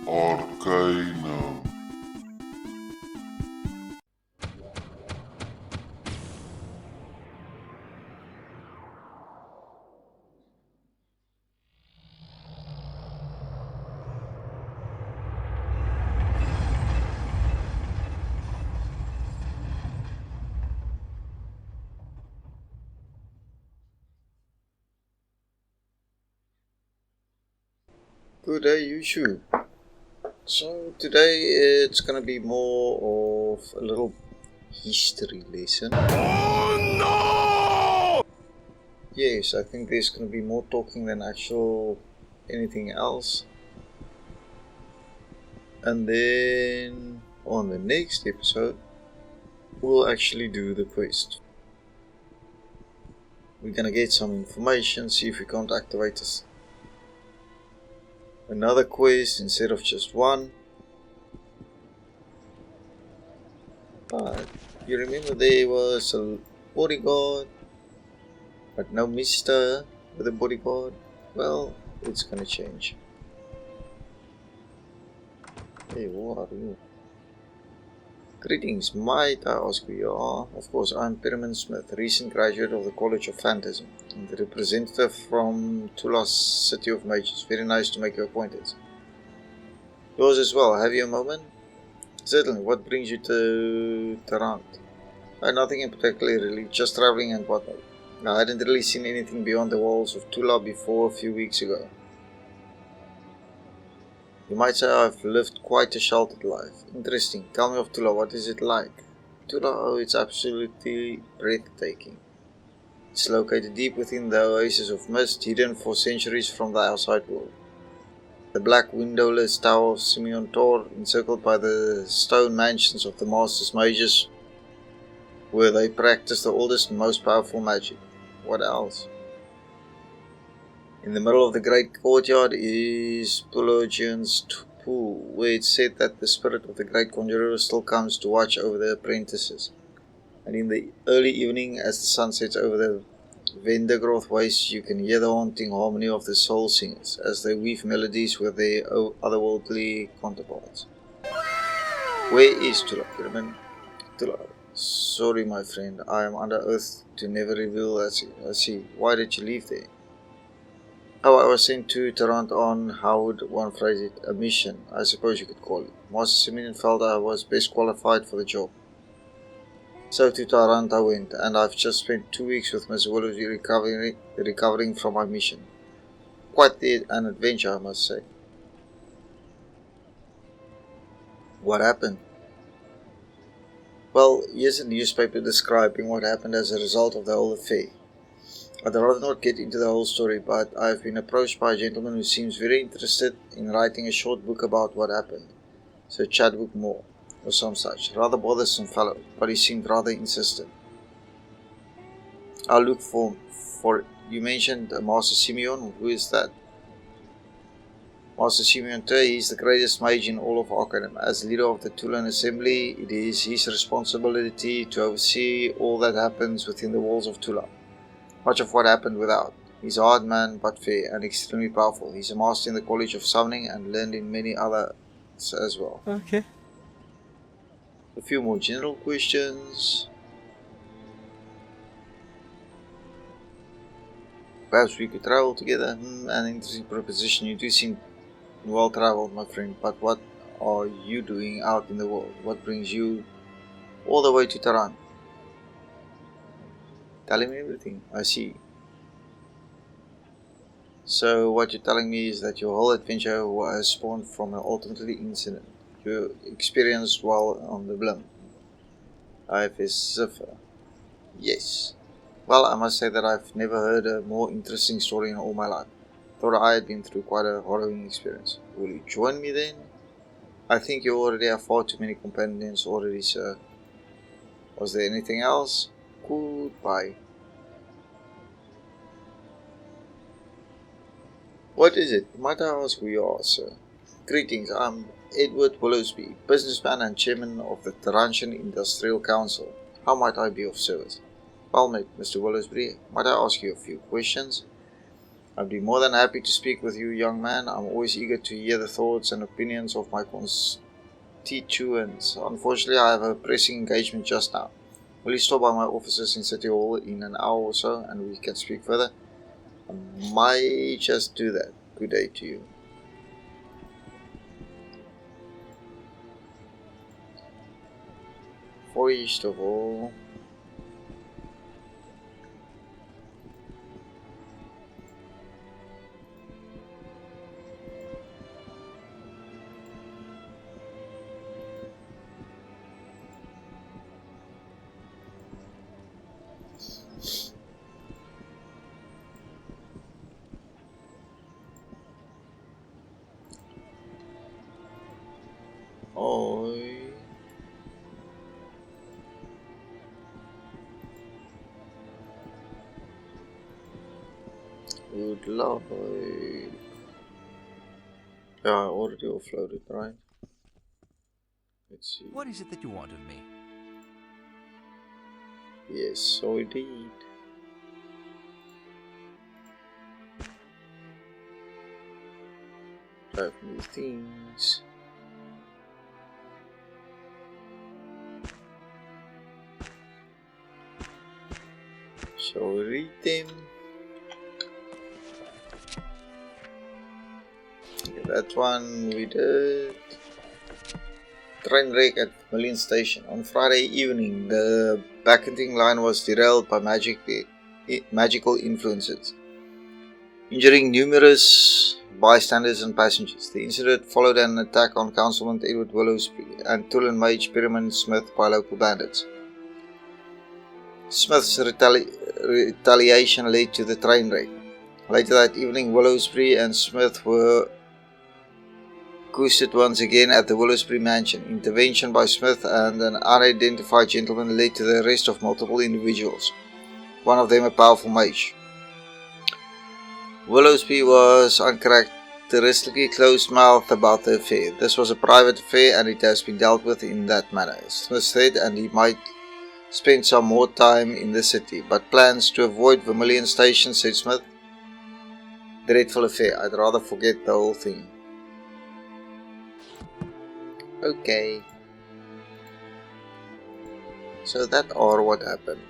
Arcanum. Good day, Yushu. So today it's gonna be more of a little history lesson. Oh no! Yes, I think there's gonna be more talking than actual anything else. And then on the next episode, we'll actually do the quest. We're gonna get some information, see if we can't activate another quest instead of just one. But you remember there was a bodyguard, but no Mr. with a bodyguard? Well, it's gonna change. Hey, who are you? Greetings, might I ask who you are? Of course, I'm Perriman Smith, recent graduate of the College of Phantasm, and the representative from Tulla, City of Mages. Very nice to make your acquaintance. Yours as well, have you a moment? Certainly, what brings you to Tarant? Nothing in particular really, just travelling and whatnot. I hadn't really seen anything beyond the walls of Tulla before a few weeks ago. You might say I've lived quite a sheltered life. Interesting. Tell me of Tulla, what is it like? Tulla, oh, it's absolutely breathtaking. It's located deep within the oasis of mist, hidden for centuries from the outside world. The black windowless tower of Simeon Tor, encircled by the stone mansions of the Masters Mages, where they practice the oldest and most powerful magic. What else? In the middle of the great courtyard is Pelagian's pool, where it's said that the spirit of the great conjurer still comes to watch over the apprentices. And in the early evening, as the sun sets over the Vendergroth wastes, you can hear the haunting harmony of the soul singers as they weave melodies with their otherworldly counterparts. Where is Tulla, Perriman? Tulla. Sorry, my friend, I am under oath to never reveal that. I see. Why did you leave there? Oh, I was sent to Tarant on, how would one phrase it, a mission, I suppose you could call it. Master Simeon felt I was best qualified for the job. So to Tarant I went, and I've just spent 2 weeks with Miss Willowsby recovering from my mission. Quite an adventure, I must say. What happened? Well, here's a newspaper describing what happened as a result of the whole affair. I'd rather not get into the whole story, but I've been approached by a gentleman who seems very interested in writing a short book about what happened. Sir Chadwick Moore, or some such. Rather bothersome fellow, but he seemed rather insistent. I'll look for you mentioned Master Simeon. Who is that? Master Simeon Tay is the greatest mage in all of Arcanum. As leader of the Tullan Assembly, it is his responsibility to oversee all that happens within the walls of Tulla. Much of what happened without. He's a hard man but fair and extremely powerful. He's a master in the College of Summoning and learned in many others as well. Okay. A few more general questions. Perhaps we could travel together. An interesting proposition. You do seem well traveled, my friend, but what are you doing out in the world? What brings you all the way to Tarant? Telling me everything, I see. So what you're telling me is that your whole adventure was spawned from an ultimately incident you experienced while on the blimp. I've a cipher. Yes. Well, I must say that I've never heard a more interesting story in all my life. Thought I had been through quite a harrowing experience. Will you join me then? I think you already have far too many companions already, sir. Was there anything else? Goodbye. What is it? Might I ask who you are, sir? Greetings, I'm Edward Willowsby, businessman and chairman of the Tarantian Industrial Council. How might I be of service? Well met, Mr. Willowsby. Might I ask you a few questions? I'd be more than happy to speak with you, young man. I'm always eager to hear the thoughts and opinions of my constituents. Unfortunately, I have a pressing engagement just now. Will you stop by my offices in City Hall in an hour or so and we can speak further? I might just do that. Good day to you. First of all, I would love a... Yeah, I already offloaded, right? Let's see. What is it that you want of me? Yes, so I did. Have new things. So we read them. Okay, that one we did. Train wreck at Million Station. On Friday evening, the Backenting line was derailed by magical influences, injuring numerous bystanders and passengers. The incident followed an attack on Councilman Edward Willowsby and Tulla Mage Perriman Smith by local bandits. Smith's retaliation led to the train wreck. Later that evening, Willowsby and Smith were accosted once again at the Willowsby mansion. Intervention by Smith and an unidentified gentleman led to the arrest of multiple individuals, one of them a powerful mage. Willowsby was uncharacteristically close-mouthed about the affair. This was a private affair and it has been dealt with in that manner, Smith said, and he might spend some more time in the city, but plans to avoid Vermilion Station, said Smith. Dreadful affair. I'd rather forget the whole thing. Okay. So that are what happened.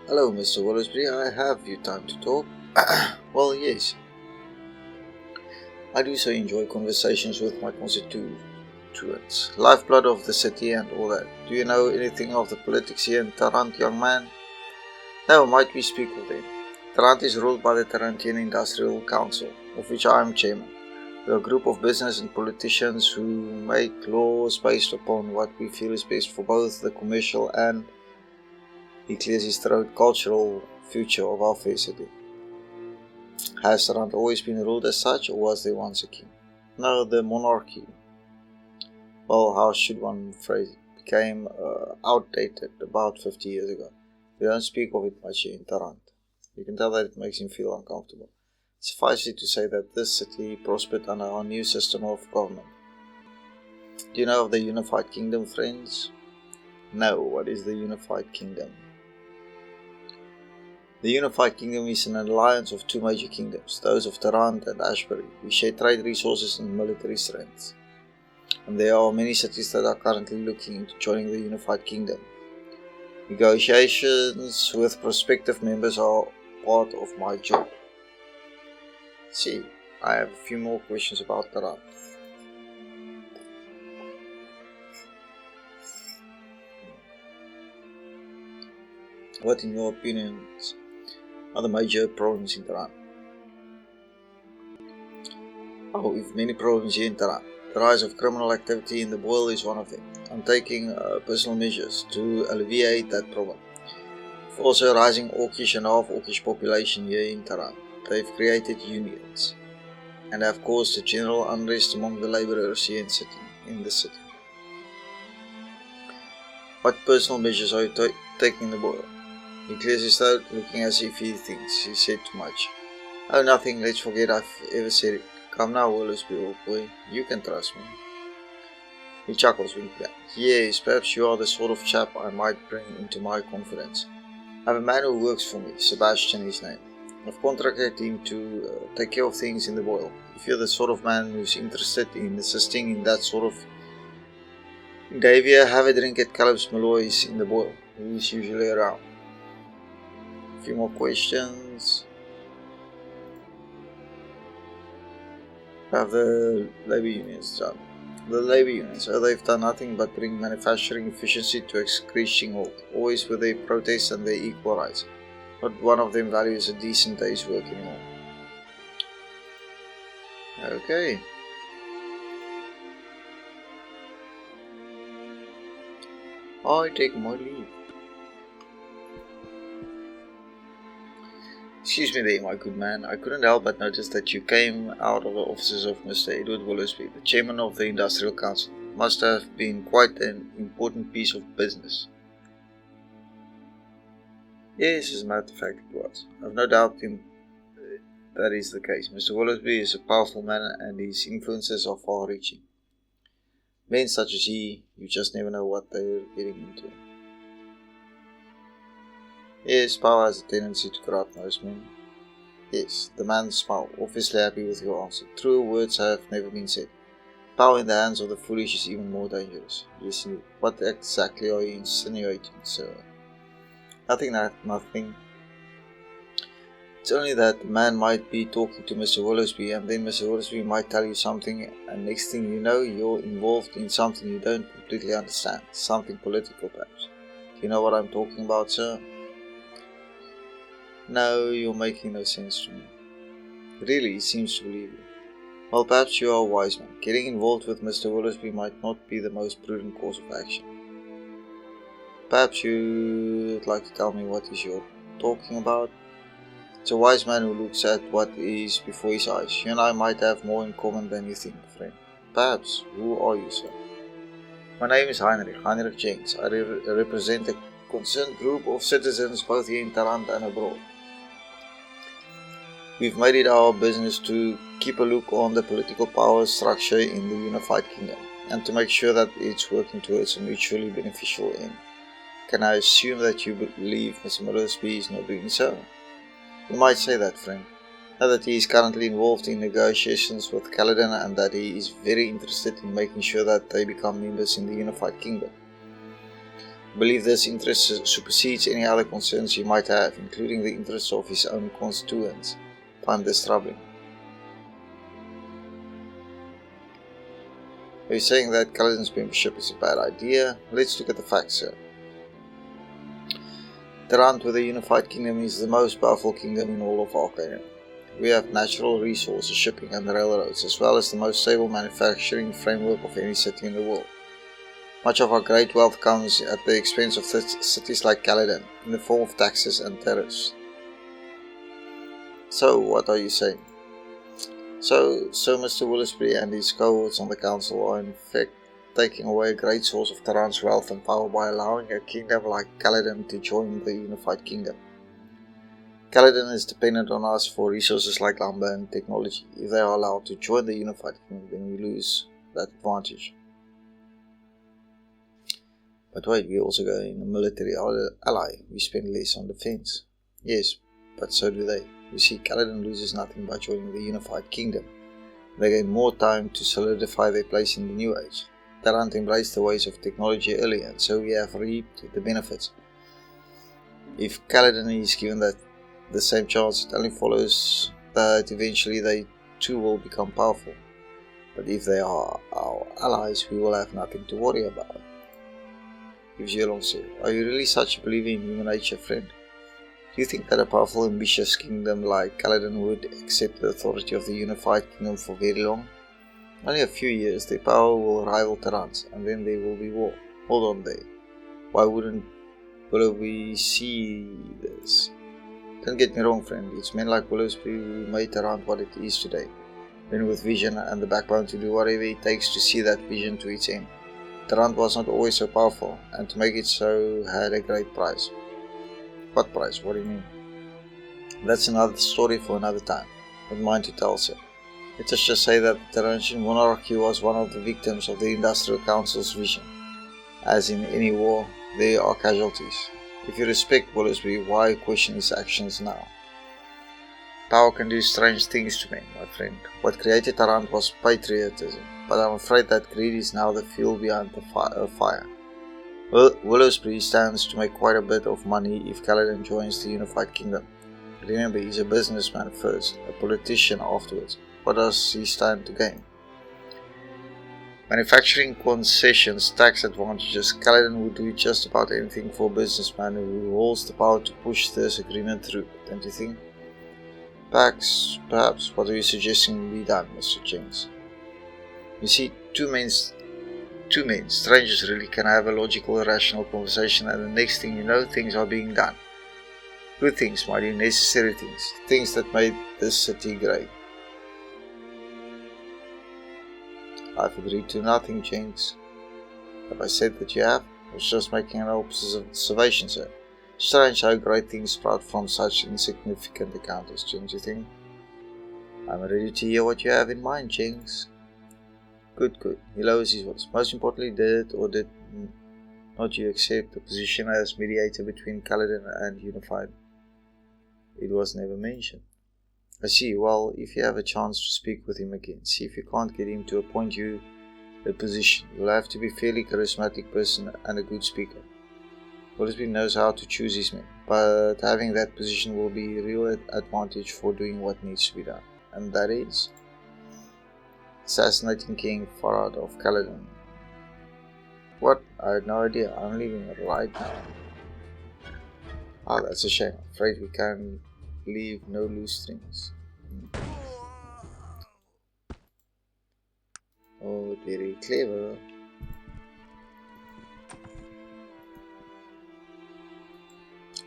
Hello, Mr. Willowsby. I have you time to talk. Well, yes. I do so enjoy conversations with my constituents, lifeblood of the city and all that. Do you know anything of the politics here in Tarant, young man? No, might we speak with them? Tarant is ruled by the Tarantian Industrial Council, of which I am chairman. We are a group of business and politicians who make laws based upon what we feel is best for both the commercial and, he clears his throat, cultural future of our fair city. Has Tarant always been ruled as such, or was there once a king? No, the monarchy, well, how should one phrase it, became outdated about 50 years ago. We don't speak of it much here in Tarant. You can tell that it makes him feel uncomfortable. Suffice it to say that this city prospered under our new system of government. Do you know of the Unified Kingdom, friends? No, what is the Unified Kingdom? The Unified Kingdom is an alliance of two major kingdoms, those of Tarant and Ashbury. We share trade resources and military strength. And there are many cities that are currently looking into joining the Unified Kingdom. Negotiations with prospective members are part of my job. See, I have a few more questions about Tarant. What, in your opinions, are the major problems in Tarant? Oh, we've many problems here in Tarant. The rise of criminal activity in the boil is one of them. I'm taking personal measures to alleviate that problem. We've also a rising orcish and half-orcish population here in Tarant. They've created unions and have caused a general unrest among the labourers here in the city. What personal measures are you taking in the boil? He clears his throat, looking as if he thinks he said too much. Oh, nothing, let's forget I've ever said it. Come now, Willowsby, old boy, you can trust me. He chuckles when he plans. Yes, perhaps you are the sort of chap I might bring into my confidence. I have a man who works for me, Sebastian his name. I've contracted him to take care of things in the boil. If you're the sort of man who's interested in assisting in that sort of endeavour, have a drink at Caleb's Malloy's in the boil. He's usually around. A few more questions. Have the labour unions done? The labour unions, they've done nothing but bring manufacturing efficiency to a screeching halt, always with their protests and their equal rights. Not one of them values a decent day's work anymore. Okay. I take my leave. Excuse me there, my good man. I couldn't help but notice that you came out of the offices of Mr. Edward Willowsby, the chairman of the Industrial Council. Must have been quite an important piece of business. Yes, as a matter of fact it was. I've no doubt that is the case. Mr. Willowsby is a powerful man and his influences are far-reaching. Men such as he, you just never know what they're getting into. Yes, power has a tendency to corrupt most men. Yes, the man smiled, obviously happy with your answer. Truer words have never been said. Power in the hands of the foolish is even more dangerous. Yes, indeed. What exactly are you insinuating, sir? Nothing. It's only that the man might be talking to Mr. Willowsby and then Mr. Willowsby might tell you something and next thing you know you're involved in something you don't completely understand. Something political perhaps. Do you know what I'm talking about, sir? No, you're making no sense to me. Really, he seems to believe you. Well, perhaps you are a wise man. Getting involved with Mr. Willowsby might not be the most prudent course of action. Perhaps you'd like to tell me what is you're talking about? It's a wise man who looks at what is before his eyes. You and I might have more in common than you think, friend. Perhaps. Who are you, sir? My name is Heinrich James. I represent a concerned group of citizens both here in Tarant and abroad. We've made it our business to keep a look on the political power structure in the unified kingdom and to make sure that it's working towards a mutually beneficial end. Can I assume that you believe Mr. Willowsby is not doing so? You might say that, friend. Now that he is currently involved in negotiations with Kaladin and that he is very interested in making sure that they become members in the unified kingdom. I believe this interest supersedes any other concerns he might have, including the interests of his own constituents. Find this troubling. Are you saying that Kaladin's membership is a bad idea? Let's look at the facts, sir. Tarant with a unified kingdom is the most powerful kingdom in all of Arcanum. We have natural resources, shipping and railroads, as well as the most stable manufacturing framework of any city in the world. Much of our great wealth comes at the expense of cities like Kaladin, in the form of taxes and tariffs. So, what are you saying? So Mr. Willowsby and his cohorts on the council are in fact taking away a great source of Tarant's wealth and power by allowing a kingdom like Kaladin to join the unified kingdom. Kaladin is dependent on us for resources like lumber and technology. If they are allowed to join the unified kingdom, then we lose that advantage. But wait, we also go in a military ally. We spend less on defense. Yes, but so do they. You see, Kaladin loses nothing by joining the unified kingdom. They gain more time to solidify their place in the new age. Tarant embraced the ways of technology early, and so we have reaped the benefits. If Kaladin is given the same chance, it only follows that eventually they too will become powerful. But if they are our allies, we will have nothing to worry about. Gives you a long stare. Are you really such a believer in human nature, friend? Do you think that a powerful, ambitious kingdom like Kaladin would accept the authority of the unified kingdom for very long? Only a few years, their power will rival Tarant's, and then there will be war. Hold on there. Why wouldn't Willowsby see this? Don't get me wrong, friend. It's men like Willowsby who made Tarant what it is today. Men with vision and the backbone to do whatever it takes to see that vision to its end. Tarant was not always so powerful, and to make it so had a great price. What price? What do you mean? That's another story for another time. Not mine to tell, sir. Let us just say that the Tarant monarchy was one of the victims of the Industrial Council's vision. As in any war, there are casualties. If you respect Willowsby, why question his actions now? Power can do strange things to men, my friend. What created Tarant was patriotism, but I'm afraid that greed is now the fuel behind the fire. Willowsby stands to make quite a bit of money if Kaladin joins the unified kingdom. Remember, he's a businessman first, a politician afterwards. What does he stand to gain? Manufacturing concessions, tax advantages. Kaladin would do just about anything for a businessman who holds the power to push this agreement through, don't you think? Perhaps, what are you suggesting be done, Mr. James? You see, two men, strangers really, can have a logical, rational conversation, and the next thing you know, things are being done. Good things, mind you, necessary things, things that made this city great. I've agreed to nothing, James. Have I said that you have? I was just making an observation, sir. Strange how great things sprout from such insignificant encounters, don't you think? I'm ready to hear what you have in mind, James. Good. He lowers his voice. Most importantly, did or did not you accept the position as mediator between Kaladin and Unified? It was never mentioned. I see. Well, if you have a chance to speak with him again, see if you can't get him to appoint you a position. You'll have to be a fairly charismatic person and a good speaker. Willowsby knows how to choose his men, but having that position will be a real advantage for doing what needs to be done. And that is assassinating King Farad of Kaladin. What? I had no idea. I'm leaving right now. Ah, that's a shame. I'm afraid we can leave no loose strings. Oh, very clever.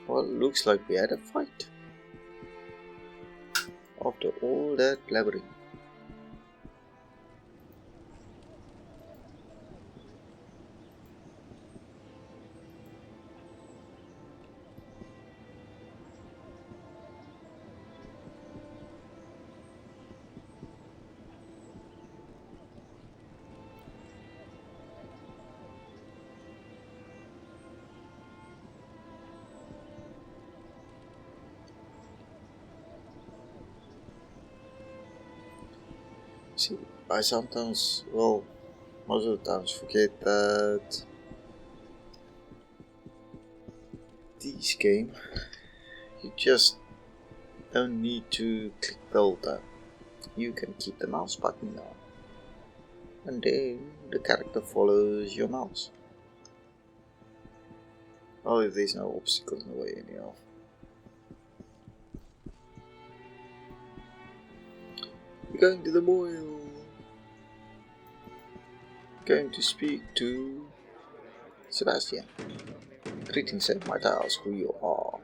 Well, looks like we had a fight. After all that blabbering. See, I sometimes, well, most of the times forget that this game, you just don't need to click the whole time. You can keep the mouse button down, and then the character follows your mouse. Oh, if there's no obstacle in the way anyhow. We're going to the boil. Going to speak to Sebastian. Greetings, sir. Might I ask who you are?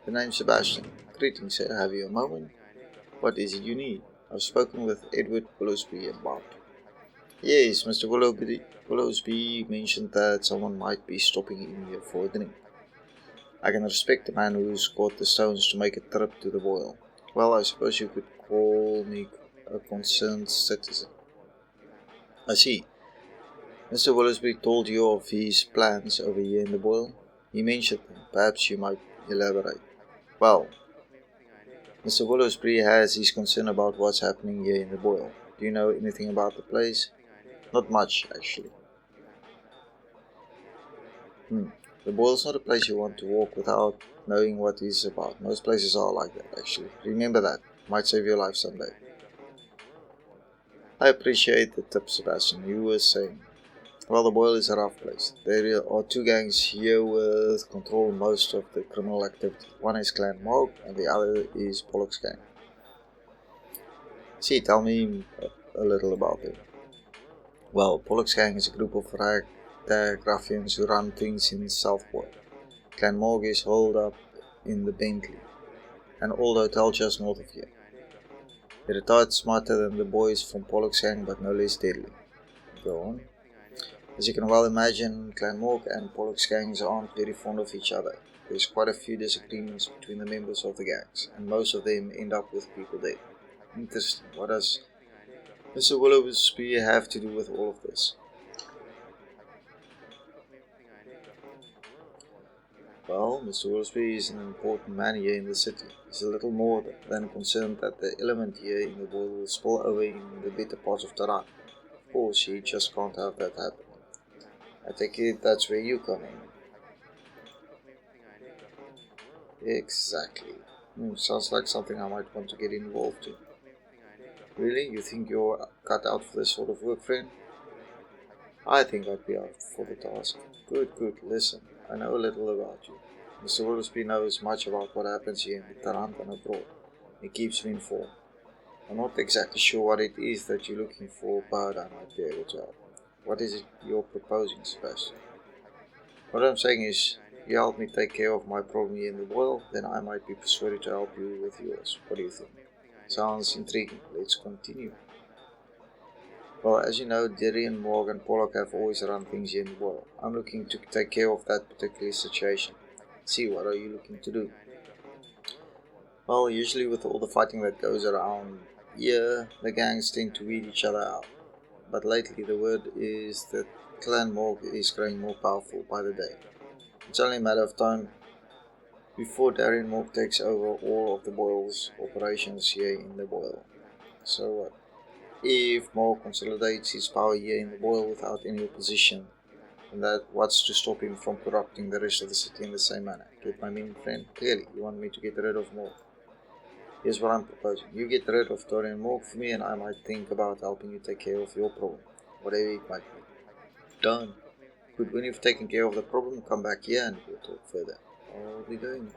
The name's Sebastian. Greetings, sir. Have you a moment? What is it you need? I've spoken with Edward Willowsby about. Yes, Mr. Willowsby mentioned that someone might be stopping in here for a drink. I can respect a man who's got the stones to make a trip to the boil. Well, I suppose you could call me a concerned citizen. I see. Mr. Willowsby told you of his plans over here in the boil? He mentioned them. Perhaps you might elaborate. Well, Mr. Willowsby has his concern about what's happening here in the boil. Do you know anything about the place? Not much, actually. The boil's not a place you want to walk without knowing what it's about. Most places are like that, actually. Remember that. Might save your life someday. I appreciate the tip, Sebastian. You were saying. Well, the boil is a rough place. There are two gangs here with control most of the criminal activity. One is Clan Morg and the other is Pollock's gang. See, tell me a little about them. Well, Pollock's gang is a group of ragtag ruffians who run things in Southport. Clan Morg is holed up in the Bentley, an old hotel just north of here. They're a tad smarter than the boys from Pollock's gang, but no less deadly. Go on. As you can well imagine, Clan Morg and Pollock's gangs aren't very fond of each other. There's quite a few disagreements between the members of the gangs, and most of them end up with people dead. Interesting. What does Mr. Willowsby have to do with all of this? Well, Mr. Willowsby is an important man here in the city. He's a little more than concerned that the element here in the world will spill over in the bitter parts of Tarant. Of course, he just can't have that happen. I take it that's where you come in. Exactly. Sounds like something I might want to get involved in. Really? You think you're cut out for this sort of work, friend? I think I'd be up for the task. Good, good. Listen, I know a little about you. Mr. Willowsby knows much about what happens here in Tarant and abroad. He keeps me informed. I'm not exactly sure what it is that you're looking for, but I might be able to help. What is it you're proposing, Sebastian? What I'm saying is, you help me take care of my problem here in the world, then I might be persuaded to help you with yours. What do you think? Sounds intriguing. Let's continue. Well, as you know, Darian, Morg and Pollock have always run things here in the world. I'm looking to take care of that particular situation. See, what are you looking to do? Well, usually with all the fighting that goes around here, the gangs tend to weed each other out. But lately the word is that Clan Morg is growing more powerful by the day. It's only a matter of time before Darian Morg takes over all of the Boyle's operations here in the Boyle. So what? If Morg consolidates his power here in the Boyle without any opposition, then that what's to stop him from corrupting the rest of the city in the same manner? Get my meaning, friend? Clearly, you want me to get rid of Morg. Here's what I'm proposing. You get rid of Darian Morg for me and I might think about helping you take care of your problem, whatever it might be. Done. Good, when you've taken care of the problem, come back here and we'll talk further. I'll be going.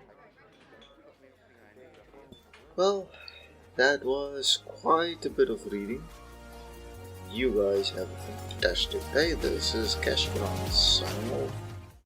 Well, that was quite a bit of reading. You guys have a fantastic day. This is Cash Brown signing off.